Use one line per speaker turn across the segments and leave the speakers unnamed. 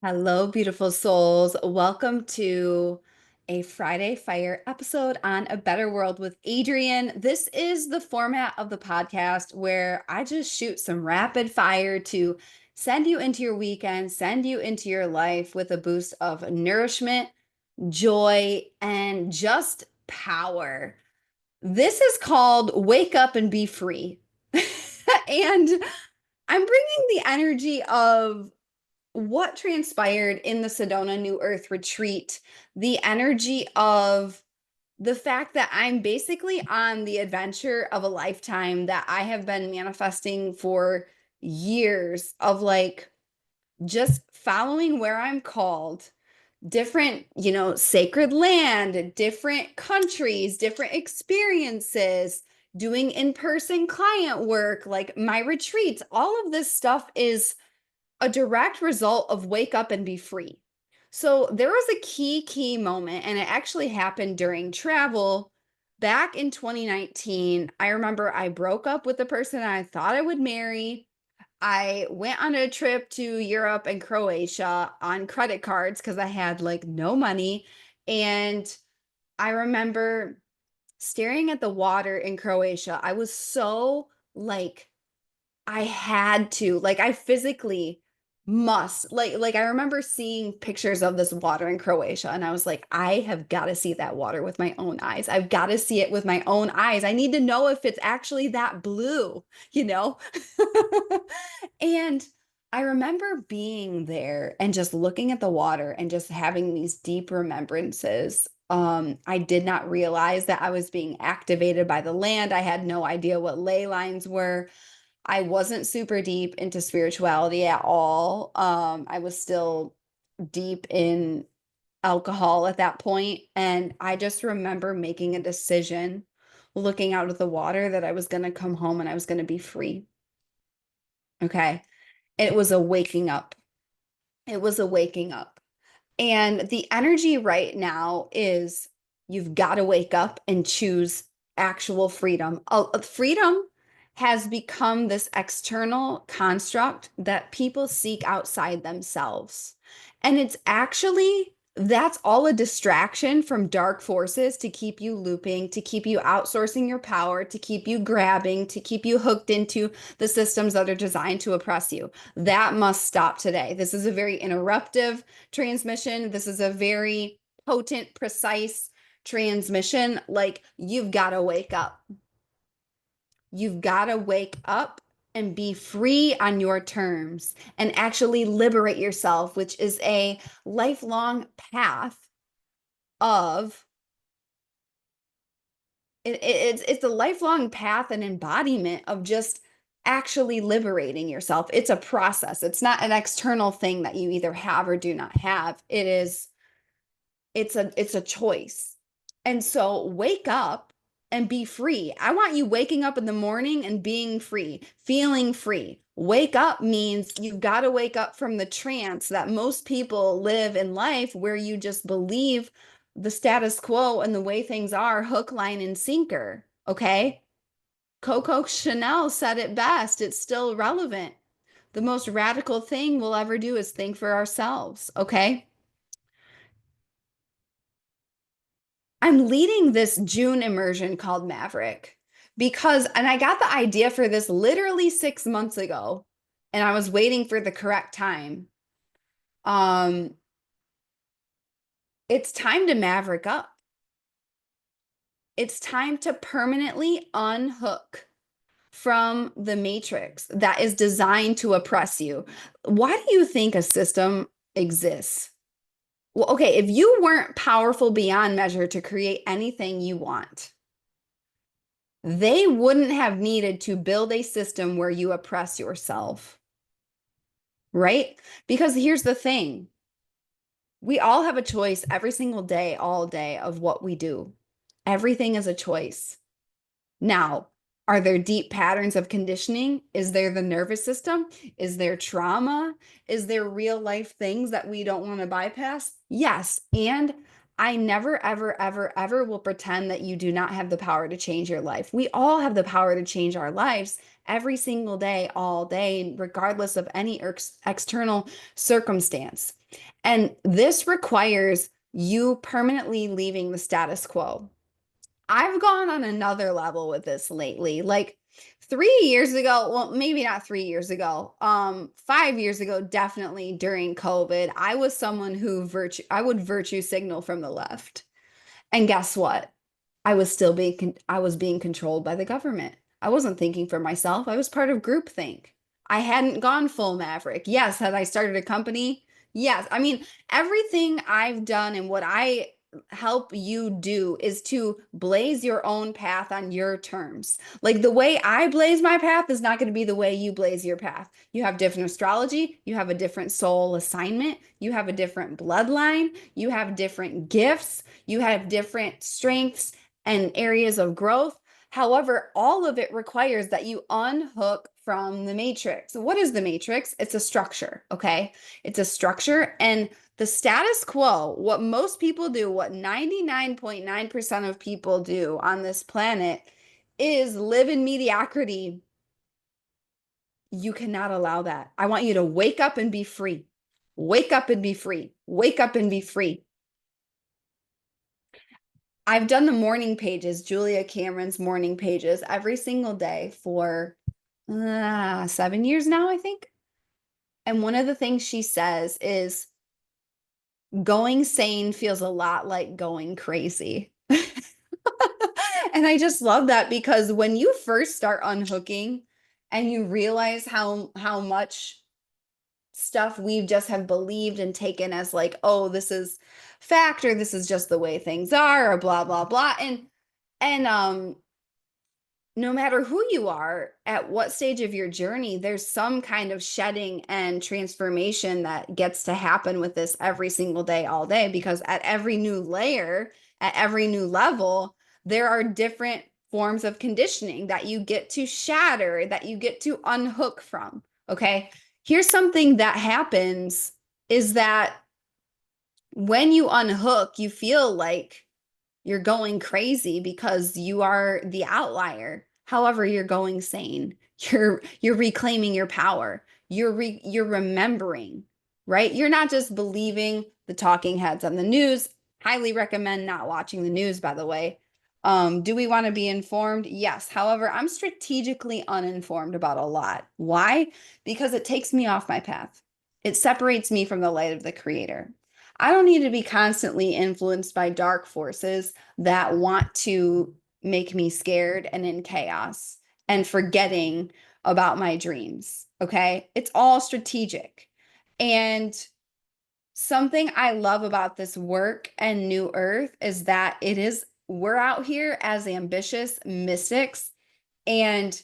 Hello, beautiful souls. Welcome to a Friday Fire episode on A Better World with Adrienne. This is the format of the podcast where I just shoot some rapid fire to send you into your weekend, send you into your life with a boost of nourishment, joy, and just power. This is called Wake Up and Be Free. And I'm bringing the energy of what transpired in the Sedona New Earth retreat, the energy of the fact that I'm basically on the adventure of a lifetime that I have been manifesting for years of just following where I'm called, different, sacred land, different countries, different experiences, doing in-person client work, like my retreats, all of this stuff is a direct result of wake up and be free. So there was a key moment, and it actually happened during travel back in 2019. I remember I broke up with the person I thought I would marry. I went on a trip to Europe and Croatia on credit cards because I had no money. And I remember staring at the water in Croatia. I was so I had to, I physically must, I remember seeing pictures of this water in Croatia, and I was like, I have got to see that water with my own eyes. I've got to see it with my own eyes. I need to know if it's actually that blue, you know? And I remember being there and just looking at the water and just having these deep remembrances. I did not realize that I was being activated by the land. I had no idea what ley lines were. I wasn't super deep into spirituality at all. I was still deep in alcohol at that point, and I just remember making a decision, looking out at the water, that I was going to come home and I was going to be free. Okay. It was a waking up. It was a waking up. And the energy right now is you've got to wake up and choose actual freedom. Freedom has become this external construct that people seek outside themselves. And it's actually, that's all a distraction from dark forces to keep you looping, to keep you outsourcing your power, to keep you grabbing, to keep you hooked into the systems that are designed to oppress you. That must stop today. This is a very interruptive transmission. This is a very potent, precise transmission. You've got to wake up. You've got to wake up and be free on your terms and actually liberate yourself, which is a lifelong path of it's a lifelong path and embodiment of just actually liberating yourself. It's a process. It's not an external thing that you either have or do not have. It's a choice. And so wake up and be free. I want you waking up in the morning and being free, feeling free. Wake up means you've got to wake up from the trance that most people live in life, where you just believe the status quo and the way things are, hook, line, and sinker. Okay. Coco Chanel said it best. It's still relevant. The most radical thing we'll ever do is think for ourselves. Okay. I'm leading this June immersion called Maverick and I got the idea for this literally 6 months ago, and I was waiting for the correct time. Um, it's time to maverick up. It's time to permanently unhook from the matrix that is designed to oppress you. Why do you think a system exists? Well, okay, if you weren't powerful beyond measure to create anything you want, they wouldn't have needed to build a system where you oppress yourself, right? Because here's the thing. We all have a choice every single day, all day, of what we do. Everything is a choice. Now, are there deep patterns of conditioning? Is there the nervous system? Is there trauma? Is there real life things that we don't want to bypass? Yes. And I never, ever, ever, ever will pretend that you do not have the power to change your life. We all have the power to change our lives. every single day, all day, regardless of any external circumstance. And this requires you permanently leaving the status quo. I've gone on another level with this lately. Like 3 years ago, well, maybe not 3 years ago, 5 years ago, definitely during COVID, I was someone who I would virtue signal from the left. And guess what? I was being controlled by the government. I wasn't thinking for myself. I was part of groupthink. I hadn't gone full maverick. Yes, had I started a company? Yes. I mean, everything I've done and what I help you do is to blaze your own path on your terms. Like the way I blaze my path is not going to be the way you blaze your path. You have different astrology, you have a different soul assignment, you have a different bloodline, you have different gifts, you have different strengths and areas of growth. However, all of it requires that you unhook from the matrix. What is the matrix? It's a structure, okay? It's a structure, and the status quo, what most people do, what 99.9% of people do on this planet is live in mediocrity. You cannot allow that. I want you to wake up and be free. Wake up and be free. Wake up and be free. I've done the morning pages, Julia Cameron's morning pages, every single day for 7 years now, I think. And one of the things she says is going sane feels a lot like going crazy. And I just love that because when you first start unhooking and you realize how much stuff we just have believed and taken as like, oh, this is fact, or this is just the way things are, or blah blah blah. And no matter who you are, at what stage of your journey, there's some kind of shedding and transformation that gets to happen with this every single day, all day, because at every new layer, at every new level, there are different forms of conditioning that you get to shatter, that you get to unhook from. Okay. Here's something that happens is that when you unhook, you feel like you're going crazy because you are the outlier. However, you're going sane. You're reclaiming your power. You're remembering, right? You're not just believing the talking heads on the news. Highly recommend not watching the news, by the way. Do we want to be informed? Yes. However, I'm strategically uninformed about a lot. Why? Because it takes me off my path. It separates me from the light of the creator. I don't need to be constantly influenced by dark forces that want to make me scared and in chaos and forgetting about my dreams. Okay. It's all strategic. And something I love about this work and New Earth is that we're out here as ambitious mystics, and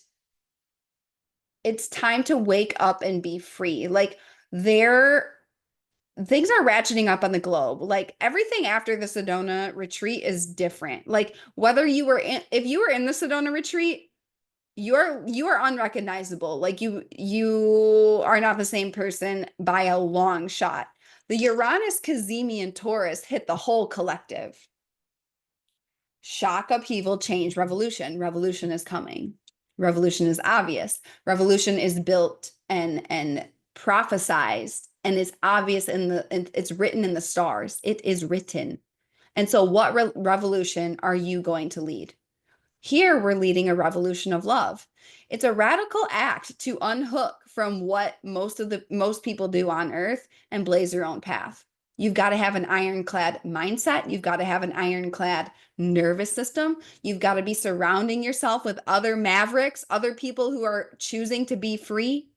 it's time to wake up and be free. Like things are ratcheting up on the globe. Like everything after the Sedona retreat is different. Like if you were in the Sedona retreat, you are unrecognizable. Like you are not the same person by a long shot. The Uranus, Cazimi, and Taurus hit the whole collective. Shock, upheaval, change, revolution. Revolution is coming. Revolution is obvious. Revolution is built and prophesized and is obvious it's written in the stars. It is written. And so what revolution are you going to lead? Here we're leading a revolution of love. It's a radical act to unhook from what most people do on earth and blaze your own path. You've got to have an ironclad mindset. You've got to have an ironclad nervous system. You've got to be surrounding yourself with other mavericks, other people who are choosing to be free.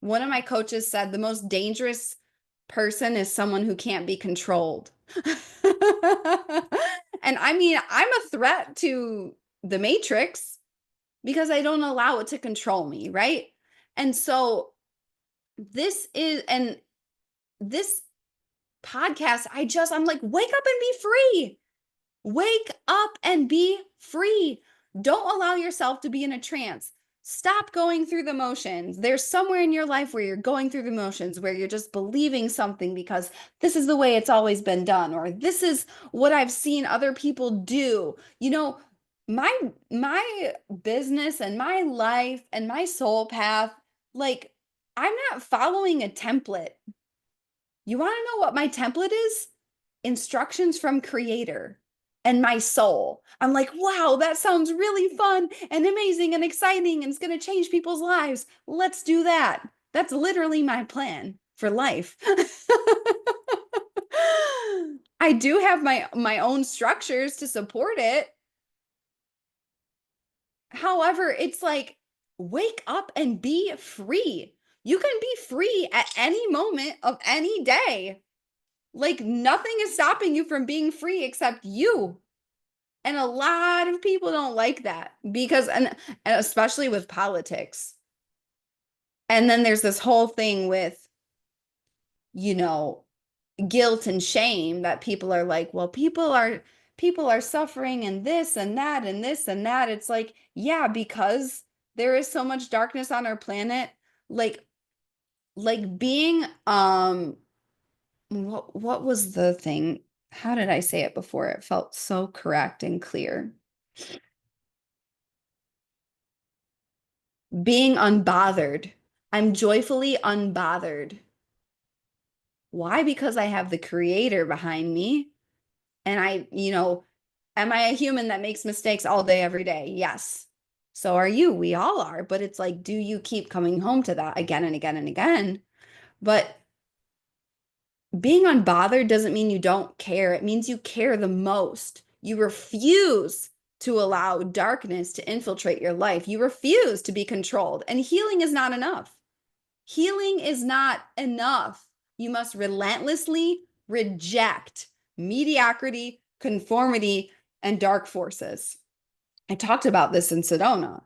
One of my coaches said the most dangerous person is someone who can't be controlled. And I mean, I'm a threat to the matrix because I don't allow it to control me, right? And so this podcast, I'm like, wake up and be free. Wake up and be free. Don't allow yourself to be in a trance. Stop going through the motions. There's somewhere in your life where you're going through the motions, where you're just believing something because this is the way it's always been done, or this is what I've seen other people do. my business and my life and my soul path, like, I'm not following a template. You want to know what my template is? Instructions from creator and my soul. I'm like, wow, that sounds really fun and amazing and exciting and it's going to change people's lives. Let's do that. That's literally my plan for life. I do have my own structures to support it. However, it's like, wake up and be free. You can be free at any moment of any day. Like, nothing is stopping you from being free except you. And a lot of people don't like that because, and especially with politics. And then there's this whole thing with, you know, guilt and shame that people are like, well, people are suffering and this and that and this and that. It's like, yeah, because there is so much darkness on our planet. Like, being what was the thing? How did I say it before? It felt so correct and clear. Being unbothered. I'm joyfully unbothered. Why? Because I have the creator behind me. And am I a human that makes mistakes all day, every day? Yes. So are you. We all are. But it's like, do you keep coming home to that again and again and again? But being unbothered doesn't mean you don't care. It means you care the most. You refuse to allow darkness to infiltrate your life. You refuse to be controlled. And healing is not enough. Healing is not enough. You must relentlessly reject mediocrity, conformity, and dark forces. I talked about this in Sedona.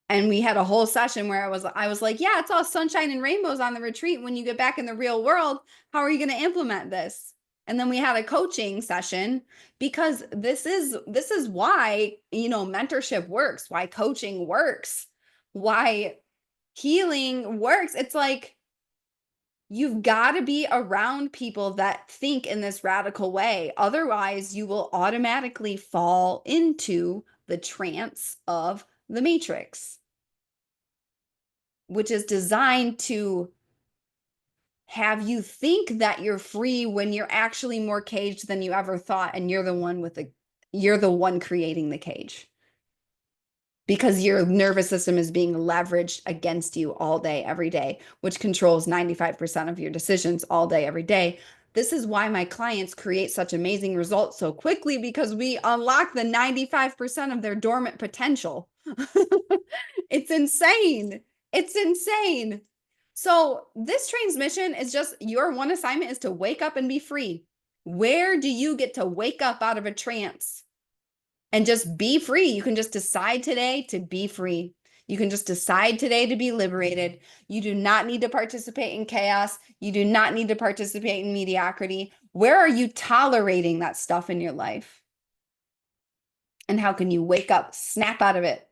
And we had a whole session where I was like, yeah, it's all sunshine and rainbows on the retreat. When you get back in the real world, how are you going to implement this? And then we had a coaching session because this is why, mentorship works, why coaching works, why healing works. It's like, you've got to be around people that think in this radical way. Otherwise, you will automatically fall into the trance of the matrix, which is designed to have you think that you're free when you're actually more caged than you ever thought, and you're the one creating the cage because your nervous system is being leveraged against you all day, every day, which controls 95% of your decisions all day, every day. This is why my clients create such amazing results so quickly, because we unlock the 95% of their dormant potential. It's insane. It's insane. So this transmission is just, your one assignment is to wake up and be free. Where do you get to wake up out of a trance and just be free? You can just decide today to be free. You can just decide today to be liberated. You do not need to participate in chaos. You do not need to participate in mediocrity. Where are you tolerating that stuff in your life? And how can you wake up, snap out of it?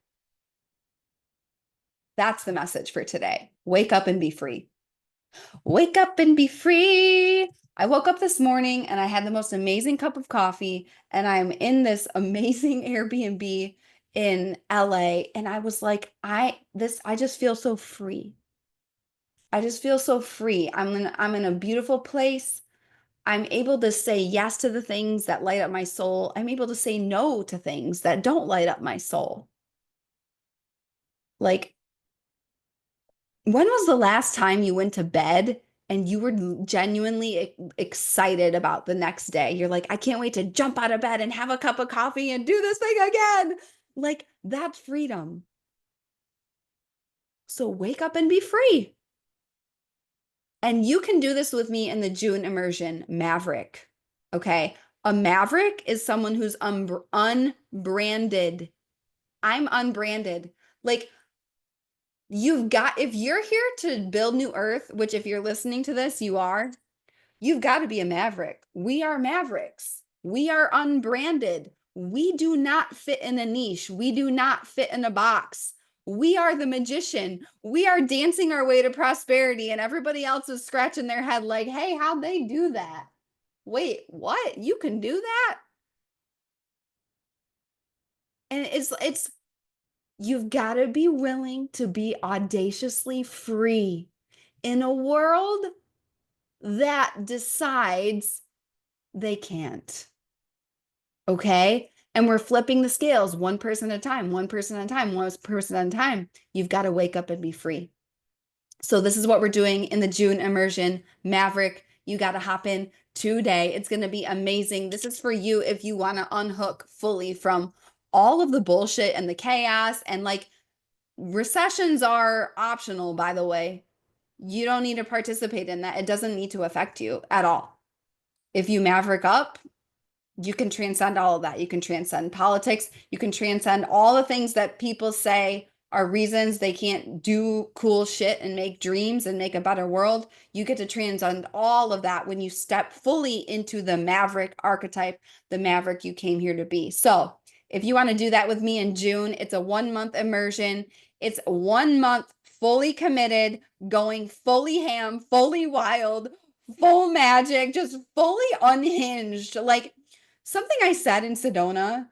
That's the message for today. Wake up and be free. Wake up and be free. I woke up this morning and I had the most amazing cup of coffee, and I'm in this amazing Airbnb in LA, and I was like, I just feel so free. I just feel so free. I'm in a beautiful place. I'm able to say yes to the things that light up my soul. I'm able to say no to things that don't light up my soul. Like, when was the last time you went to bed and you were genuinely excited about the next day? You're like, I can't wait to jump out of bed and have a cup of coffee and do this thing again. Like, that's freedom. So wake up and be free. And you can do this with me in the June immersion, Maverick. Okay. A maverick is someone who's unbranded. I'm unbranded. Like, if you're here to build new earth, which if you're listening to this, you've got to be a maverick. We are mavericks. We are unbranded. We do not fit in a niche. We do not fit in a box. We are the magician. We are dancing our way to prosperity, and everybody else is scratching their head like, hey, how'd they do that? Wait, what? You can do that? And it's you've got to be willing to be audaciously free in a world that decides they can't. Okay? And we're flipping the scales one person at a time, one person at a time, one person at a time. You've got to wake up and be free. So this is what we're doing in the June immersion. Maverick, you got to hop in today. It's going to be amazing. This is for you if you want to unhook fully from all of the bullshit and the chaos. And like, recessions are optional, by the way. You don't need to participate in that. It doesn't need to affect you at all. If you maverick up, you can transcend all of that. You can transcend politics. You can transcend all the things that people say are reasons they can't do cool shit and make dreams and make a better world. You get to transcend all of that when you step fully into the maverick archetype, the maverick you came here to be. So if you want to do that with me in June, it's a 1 month immersion. It's 1 month fully committed, going fully ham, fully wild, full magic, just fully unhinged. Like, something I said in Sedona,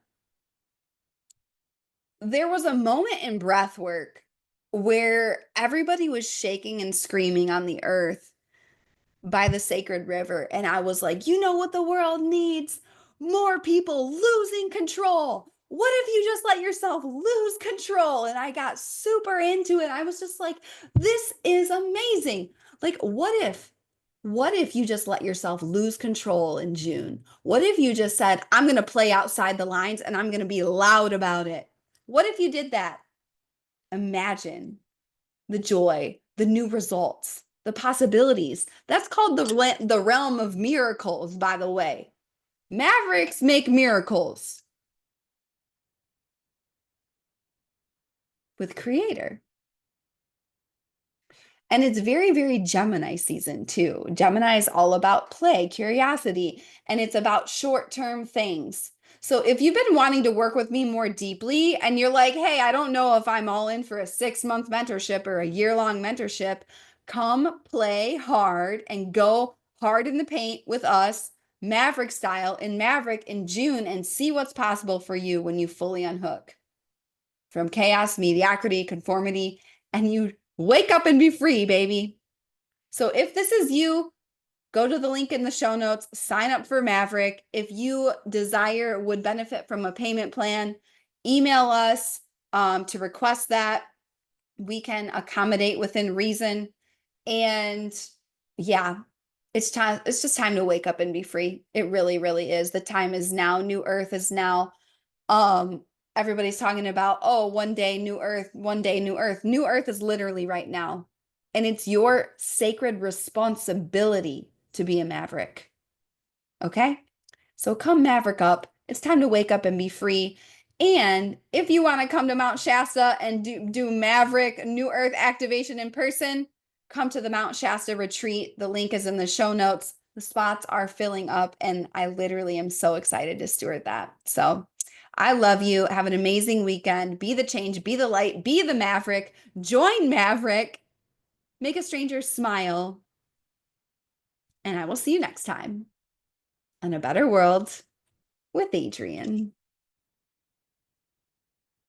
there was a moment in breath work where everybody was shaking and screaming on the earth by the sacred river. And I was like, you know what the world needs? More people losing control. What if you just let yourself lose control? And I got super into it. I was just like, this is amazing. Like, what if you just let yourself lose control in June? What if you just said, I'm going to play outside the lines and I'm going to be loud about it? What if you did that? Imagine the joy, the new results, the possibilities. That's called the realm of miracles, by the way. Mavericks make miracles with Creator. And it's very, very Gemini season too. Gemini is all about play, curiosity, and it's about short-term things. So if you've been wanting to work with me more deeply and you're like, hey, I don't know if I'm all in for a 6-month mentorship or a year-long mentorship, come play hard and go hard in the paint with us, Maverick style, in Maverick in June, and see what's possible for you when you fully unhook from chaos, mediocrity, conformity, and you wake up and be free, baby. So if this is you, go to the link in the show notes, sign up for Maverick. If you desire, would benefit from a payment plan, email us to request that. We can accommodate within reason. And yeah, it's time. It's just time to wake up and be free. It really, really is. The time is now. New Earth is now. Um, Everybody's talking about, oh, one day new earth, one day new earth. New earth is literally right now. And it's your sacred responsibility to be a maverick. Okay? So come maverick up. It's time to wake up and be free. And if you want to come to Mount Shasta and do Maverick New Earth activation in person, come to the Mount Shasta retreat. The link is in the show notes. The spots are filling up, and I literally am so excited to steward that. So I love you. Have an amazing weekend. Be the change, be the light, be the Maverick. Join Maverick. Make a stranger smile. And I will see you next time on A Better World with Adrian.